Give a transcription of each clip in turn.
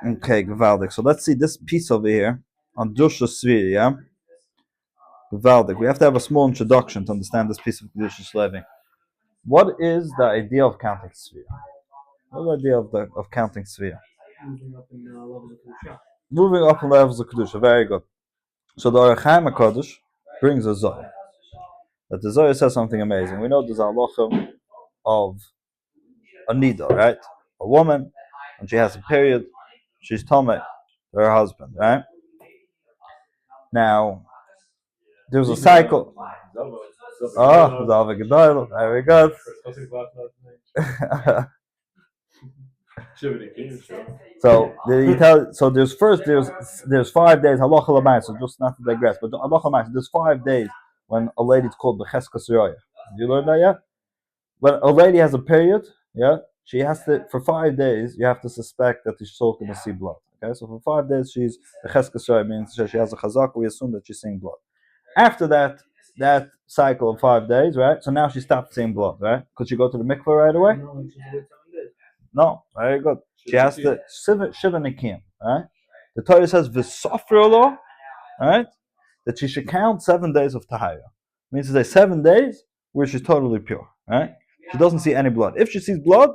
Okay, gewaldig. So let's see this piece over here on Kedushat Levi, yeah? Gewaldig. We have to have a small introduction to understand this piece of Kedushat Levi. What is the idea of counting sphere? What is the idea of counting sphere? Moving up in levels of Kedusha. Very good. So the HaOmer Kodesh brings a Zohar. That the Zohar says something amazing. We know there's a halacha of a nida, right? A woman, when she has a period, she's tamei to her husband, right? Now, there's a cycle. Oh, very good. So there's 5 days halacha l'mayis. So just not to digress, but halacha l'mayis. There's 5 days when a lady's called b'cheskas roya. You learned that yet? When a lady has a period, yeah, she has to for 5 days. You have to suspect that she's still going to see blood. Okay, so for 5 days she's b'cheskas roya, means she has a chazak. We assume that she's seeing blood. After that cycle of 5 days, right? So now she stopped seeing blood, right? Could she go to the mikveh right away? No, very good. She has to shiva nikim, right? The Torah says v'sofra lo, right? That she should count 7 days of tahara. Means to say 7 days where she's totally pure, right? She doesn't see any blood. If she sees blood,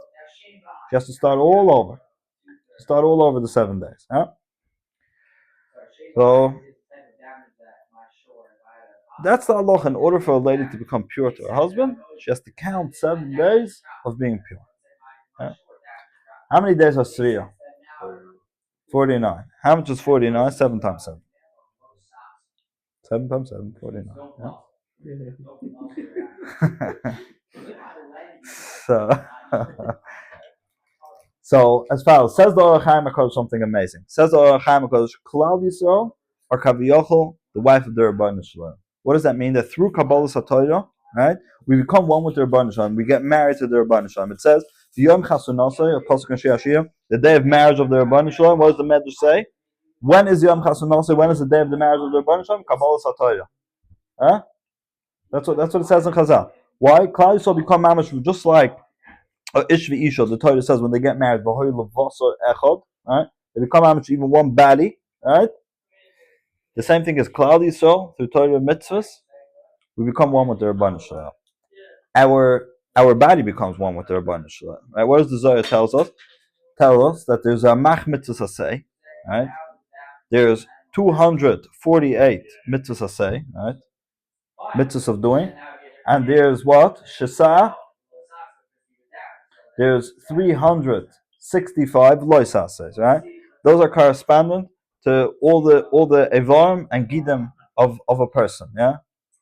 she has to start all over. Start all over the 7 days. Huh? So that's the halacha. In order for a lady to become pure to her husband, she has to count 7 days of being pure. Huh? How many days are Sriya? 49. How much is 49? 7 times 7. 7 times 7, 49. Yeah? So as far as says the HaOmer Kodesh something amazing. Says the HaOmer Kodesh, Klal Yisrael or Kaviyachol, the wife of the Rebbeinu Shalom. What does that mean? That through Kabbalah Satorah, right, we become one with the Rebbeinu Shalom. We get married to the Rebbeinu Shalom. It says, Yom Chasunasai, a pasuk in Shiu, the day of marriage of the Rebbeinu Shalom. What does the Medrash say? When is Yom Chasunasai? When is the day of the marriage of the Rebbeinu Shalom? Kabbalah Satorah. Huh? That's what it says in Chazal. Why? Klal Yisrael become mamash just like Ish v'isha, the Torah says when they get married, right? They become amish even one body, right? The same thing as Klal Yisrael through Torah mitzvahs, we become one with the Rebbeinu Shalom. Our body becomes one with the Rebbeinu Shalom. Right? What does the Zohar tells us? Tell us that there's a mach mitzvahs asay, right? There's 248 mitzvahs asay, right? Mitzvahs of doing, and there's what shesa. There's 365 loisases, right? Those are correspondent to all the evarim and gidim of a person, yeah?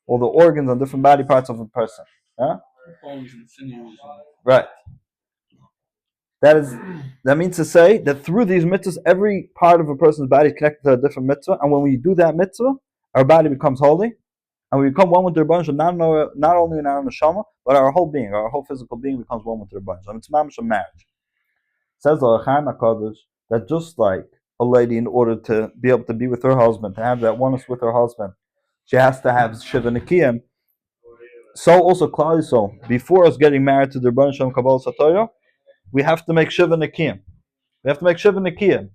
All the organs and different body parts of a person, yeah? Right. That means to say that through these mitzvahs, every part of a person's body is connected to a different mitzvah, and when we do that mitzvah, our body becomes holy, and we become one with the Rebbeinu, not only in our neshama, but our whole being, our whole physical being becomes one with the Rebbeinu. It's mamash a marriage. Says the HaOmer Kodesh that just like a lady, in order to be able to be with her husband, to have that oneness with her husband, she has to have shiva nikiyim. So also Klal Yisrael, before us getting married to the Rebbeinu Shalom Kabbalah Satorah, we have to make shiva nikiyim. We have to make shiva nikiyim.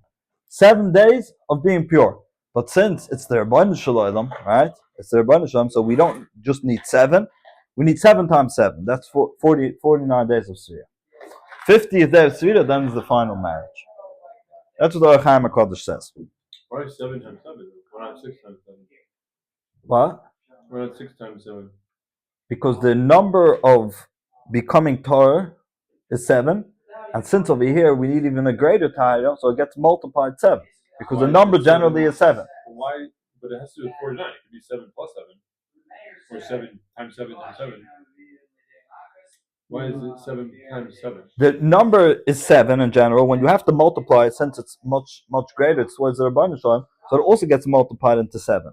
7 days of being pure. But since it's the Rebbeinu Shalom, right? It's the Rebbeinu Shalom, so we don't just need 7. We need 7 times 7. That's 49 days of Sriya. 50th day of Sefirat, then is the final marriage. That's what the HaOmer Kodesh says. Why 7 times 7? Why not 6 times 7? What? Why not 6 times 7? Because the number of becoming Torah is 7, and since over here we need even a greater Torah, so it gets multiplied 7. Because the number generally is 7. Why? But it has to do with 49. It could be 7 plus 7. Or 7 times 7 times 7. Why is it 7 times 7? The number is 7 in general. When you have to multiply it, since it's much greater, it's towards the Rebbeinu Shalom, so it also gets multiplied into 7.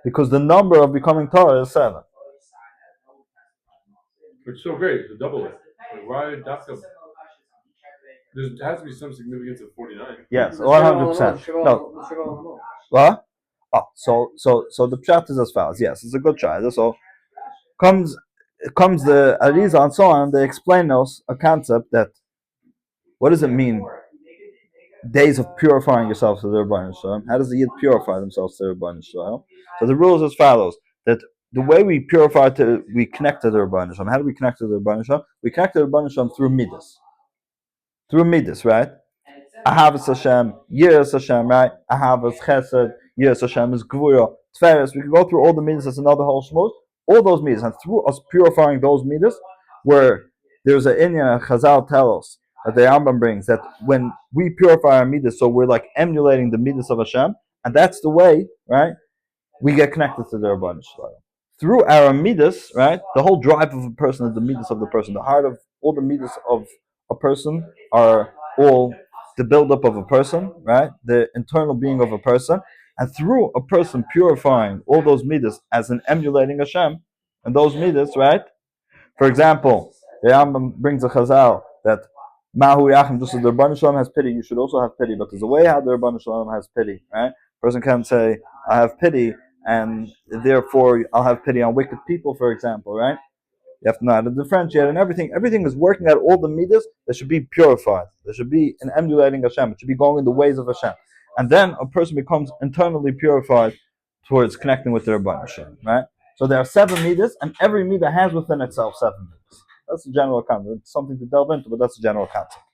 Because the number of becoming Torah is 7. It's so great, to double it. Why Dafka? There has to be some significance of 49. Yes, 100%. No. What? Oh, so the pshat is as follows. Yes, it's a good try. So comes the Arizal and so on. They explain us a concept that what does it mean days of purifying yourself to the Rebbeinu Shalom. How does the Yid purify themselves to the Rebbeinu Shalom? So the rule is as follows: that the way we purify we connect to the Rebbeinu Shalom. How do we connect to the Rebbeinu Shalom? We connect to the Rebbeinu Shalom through midas. Through midas, right? Ahavas Hashem, Yiras Hashem, right? Ahavas Chesed, Yiras Hashem is Gvura, Tferes. We can go through all the midas. That's another whole shmuz. All those midas, and through us purifying those midas, where there's an Inyan, Chazal tell us that the Rambam brings that when we purify our midas, so we're like emulating the midas of Hashem, and that's the way, right? We get connected to the Rabban Shalom. Through our midas, right? The whole drive of a person is the midas of the person. The heart of all the midas of a person are all the buildup of a person, right? The internal being of a person. And through a person purifying all those midas as an emulating Hashem, and those midas, right? For example, the Rambam brings a chazal that Mahu Yachim, just as the Rebbeinu Shalom has pity, you should also have pity. But there's a way how the Rebbeinu Shalom has pity, right? A person can't say, I have pity, and therefore I'll have pity on wicked people, for example, right? You have to know how to differentiate, and everything is working out all the midas that should be purified. There should be an emulating Hashem. It should be going in the ways of Hashem. And then a person becomes internally purified towards connecting with the Rebbeinu Shalom, right? So there are 7 midas, and every midah has within itself 7 midas. That's the general concept. It's something to delve into, but that's the general concept.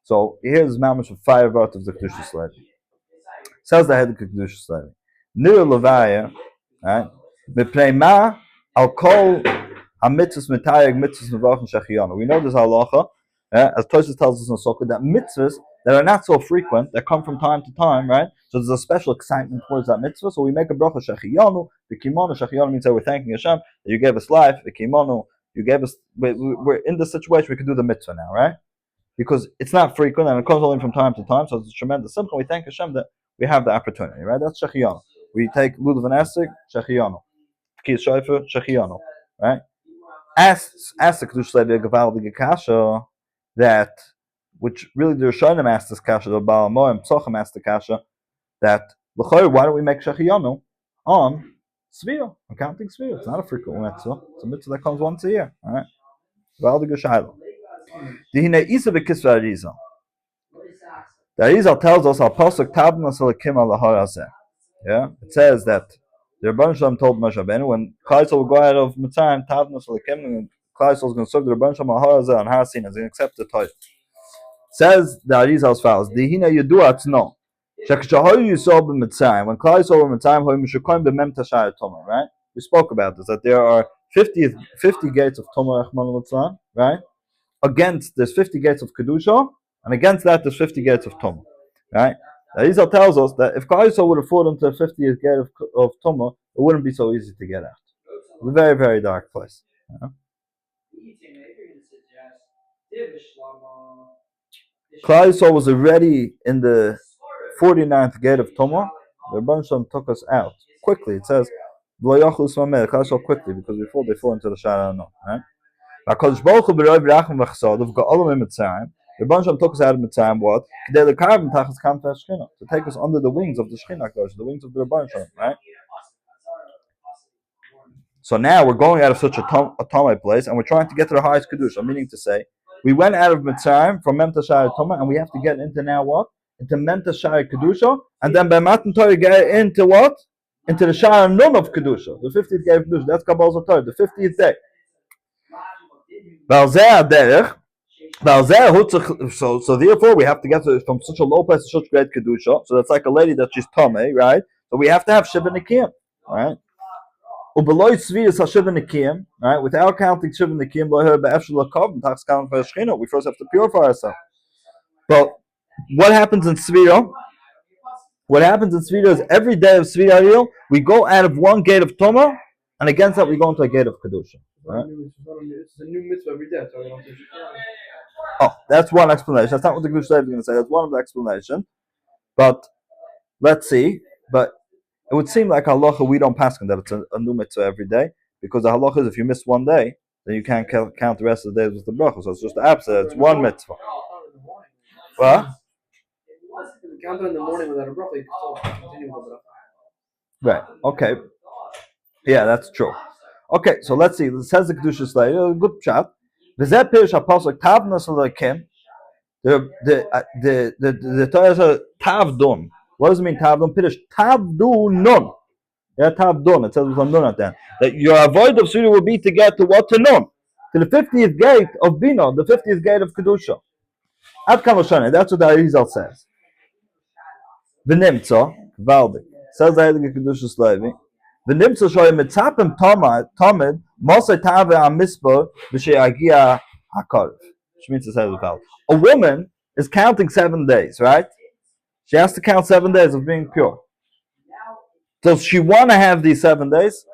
So here's mamash of 5 out of the Kedushat Levi. Says the head of Kedushat Levi. Nir Levaya, right? Mipnei ma al kol ha-mitzvahs mitayeg mitzvahs mevachen shechiyanu. We know this halacha, as Tosfos tells us in Sukkah, that mitzvahs that are not so frequent, that come from time to time, right? So there's a special excitement towards that mitzvah. So we make a bracha shechiyanu. V'kimonu, shechiyanu means that we're thanking Hashem that you gave us life. V'kimonu, you gave us. We're in this situation. We can do the mitzvah now, right? Because it's not frequent and it comes only from time to time. So it's a tremendous simcha. We thank Hashem that we have the opportunity, right? That's shechiyanu. We take lulav and esek, shechiyanu. Kiyas shofar, shechiyanu, right? Ask the Kedushat Levi a gavaldige kasha that, which really the Rishonim asked this kasha, the Baal Moem Psochim asked the kasha that l'chayr, why don't we make shechiyanu on Svira, on counting Svira? It's not a frequent mitzvah. It's a mitzvah that comes once a year. All right, gavaldige shayla. Dihine isa v'kisva Arizal. The Arizal tells us al pasuk tavnas alakim al harazeh. Yeah, it says that the Rebbeinu Shalom told Moshe Rabbeinu when Klal Yisrael will go out of Mitzrayim, Tavnos Lekim, and Klal Yisrael is going to serve the Rebbeinu Shalom al Harazeh on Har Sinai, is going to accept the Torah. Says the Arizal as follows: Dihina Yedua Tzno, Shekishahoyu Yisrael b'Mitzrayim. When Klal Yisrael were Mitzrayim, Hoyu Mishukoyim b'Mem Tashar Tomer. Right? We spoke about this, that there are 50 gates of Tomer Rachmana Litzlan, right? Against there's 50 gates of Kedusha, and against that there's 50 gates of Tomer, right? Arizal tells us that if Klal Yisrael would have fallen to the 50th gate of Tumah, it wouldn't be so easy to get out. It's a very, very dark place. Yeah? Klal Yisrael was already in the 49th gate of Tumah. The Rebbeinu Shalom took us out quickly. It says, Klal Yisrael quickly, because before they fall into the Shara no. Right? HaKadosh Baruch Hu b'rov racham v'chesed v'ga'olam mitzrayim. The Rebbeinu Shalom took us out of Mitzrayim, what? To take us under the wings of the Shekhinah, the wings of the Rebbeinu Shalom, right? So now we're going out of such a Tomei place, and we're trying to get to the highest Kedusha, meaning to say, we went out of Mitzrayim from Mem Tashar Tomei, and we have to get into now what? Into Mem Tashar Kedusha, and then by Matan Torah get into what? Into the Shara Nun of Kedusha, the 50th day of Kedusha. That's Kabbalah Torah, the 50th day. So therefore we have to get from such a low place to such great kedusha. So that's like a lady that she's tamei, right? So we have to have shiva nikim, right? Ubeloy tzvius ha-shiva nikim, right? Without counting shiva nikim, we first have to purify ourselves. But what happens in Svira? What happens in Svira is every day of Svira we go out of one gate of Toma, and against that we go into a gate of kedusha. Right? It's a new mitzvah every day. Oh, that's one explanation. That's not what the Kedushat Levi is going to say. That's one of the explanations. But let's see. But it would seem like halacha we don't pass on that it's a new mitzvah every day, because the halacha is if you miss one day, then you can't count the rest of the days with the bracha. So it's just the opposite. It's one mitzvah. What? If you count it in the morning without a bracha, you can still continue with the bracha. Right. Okay. Yeah, that's true. Okay, so let's see. It says the Kedushat Levi, good shot. V'zeh pirish hapasuk tavnas alakim. The Torah says tavdun. What does it mean tavdun? Piddush tavdunun. Yeah, tavdun. It says with a nun at the end. That your avoid of Surah will be to get to what to nun, to the 50th gate of Bina, the 50th gate of Kedusha. Ad Kamashana. That's what the Arizal says. V'nimtza, Valdik. Says the Heilige Kedushas Levi. V'nimtza shoy mitzapim tamid mosay tave amispo v'sheyagia hakarev. Which means to say the Valdik. A woman is counting 7 days, right? She has to count 7 days of being pure. Does she want to have these 7 days?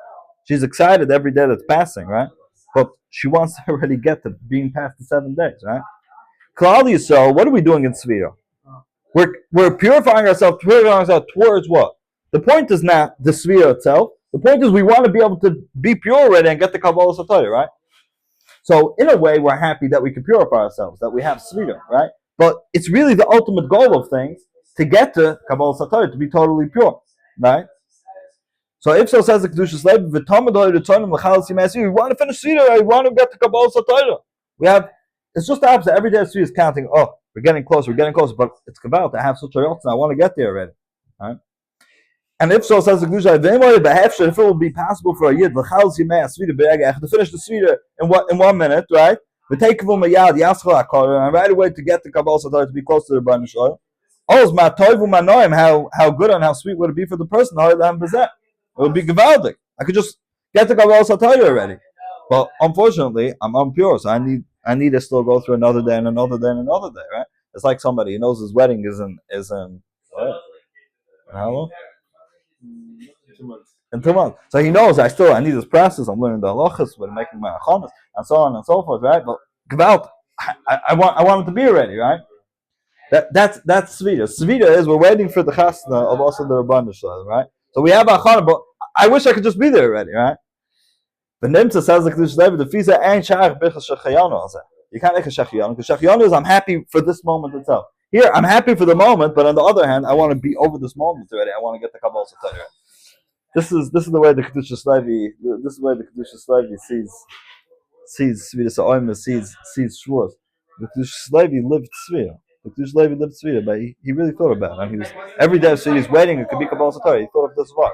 She's excited every day that's passing, right? But she wants to already get to being past the 7 days, right? Claudia, so what are we doing in Svira? We're purifying ourselves towards what? The point is not the Svira itself. The point is we want to be able to be pure already and get the Kabbalah Sataya, right? So in a way, we're happy that we can purify ourselves, that we have Svira, right? But it's really the ultimate goal of things to get to Kabbalah Sataya, to be totally pure, right? So if so says the Kedushat Levi, we want to finish Svira, we want to get to Kabbalah Sataya. It's just the opposite. Every day Svira is counting, oh, we're getting closer, but it's about to have such a yotz, I want to get there already. Right? And if so, says the Kedushat, if it will be possible for a yid to finish the Svira in 1 minute, right? We take and right away to get the Kabbalah Sataya to be close to the Rebbeinu Shalom. How good and how sweet would it be for the person? It would be gewaldig. I could just get the Kabbalah Sataya already. But unfortunately, I'm impure, so I need to still go through another day and another day and another day, right? It's like somebody who knows his wedding is in what? How long? 2 months. In 2 months. So he knows I need this process. I'm learning the halachas, but making my achamas, and so on and so forth, right? But gewalt, I want it to be ready, right? That's svita. Svita is we're waiting for the chasna of also the Rabban Shalom, right? So we have achana, but I wish I could just be there already, right? The Nimtza says like this, the Fisa ain't shach b'chas shachayanu. You can't make a shachayanu because shachayanu is I'm happy for this moment itself. Here I'm happy for the moment, but on the other hand, I want to be over this moment already. I want to get the Kabbalah Sataya. This is the way the Kedushat Levi. This is the way the Kedushat Levi sees Sefirat HaOmer, sees Shavuos. The Kedushat Levi lived Svira. The Kedushat Levi lived Svira, but he really thought about it. And he was every day so he's waiting. It could be Kabbalah Sataya. He thought of this one.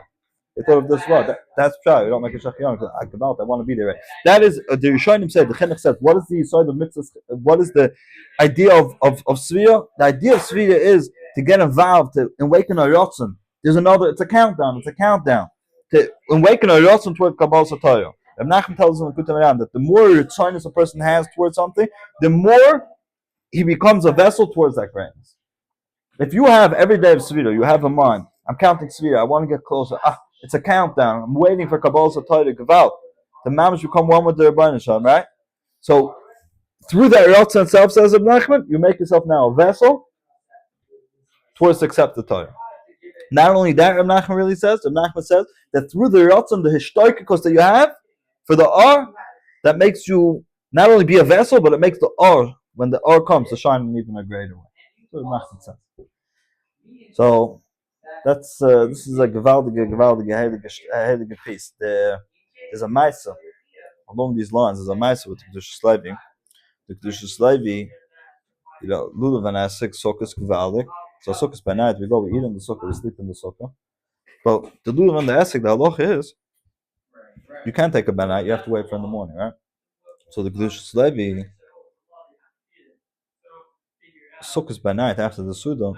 That's true. You don't make a shachyan because I want to be there. Right? That is the Rishonim said. The Chinuch said, what is the side of mitzvahs? What is the idea of Svira? The idea of Svira is to get involved in awaken our yotzim. There's another. It's a countdown. To awaken our yotzim toward Kabbalah Sataya. Rav Nachman tells us in Kutam Ram that the more tzarnus a person has towards something, the more he becomes a vessel towards that greatness. If you have every day of Svira, you have a mind. I'm counting Svira. I want to get closer. It's a countdown. I'm waiting for Kabbalah Sataya to give out. The mamish become one with the Rebbeinu Shalom, right? So through that Yotza itself, says Rav Nachman, you make yourself now a vessel towards to accept the Torah. Not only that, Rav Nachman really says, Rav Nachman says that through the Yotza, the Hishtoikikos that you have for the Or, that makes you not only be a vessel, but it makes the Or, when the Or comes, to shine in even a greater way. That's what Rav Nachman says. So that's this is a gewaldige heilige piece. There's a Maisa along these lines. There's a Maisa with the Kedushat Levi. The Kedushat Levi, Lulav and I 6 sukkahs gewaldig. So sukkahs by night we eat in the sukkah, we sleep in the sukkah. But the Lulav and the Esek, the halacha is you can't take a by night. You have to wait for in the morning, right? So the Kedushat Levi sukkahs by night after the Suda,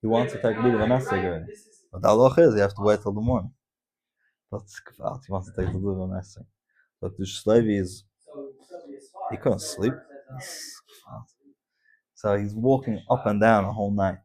he wants to take Lulav and Esek. But the halacha is you have to wait till the morning. That's gewalt. He wants to take the Lulav and Esek. But the Levi is he couldn't sleep. So he's walking up and down the whole night.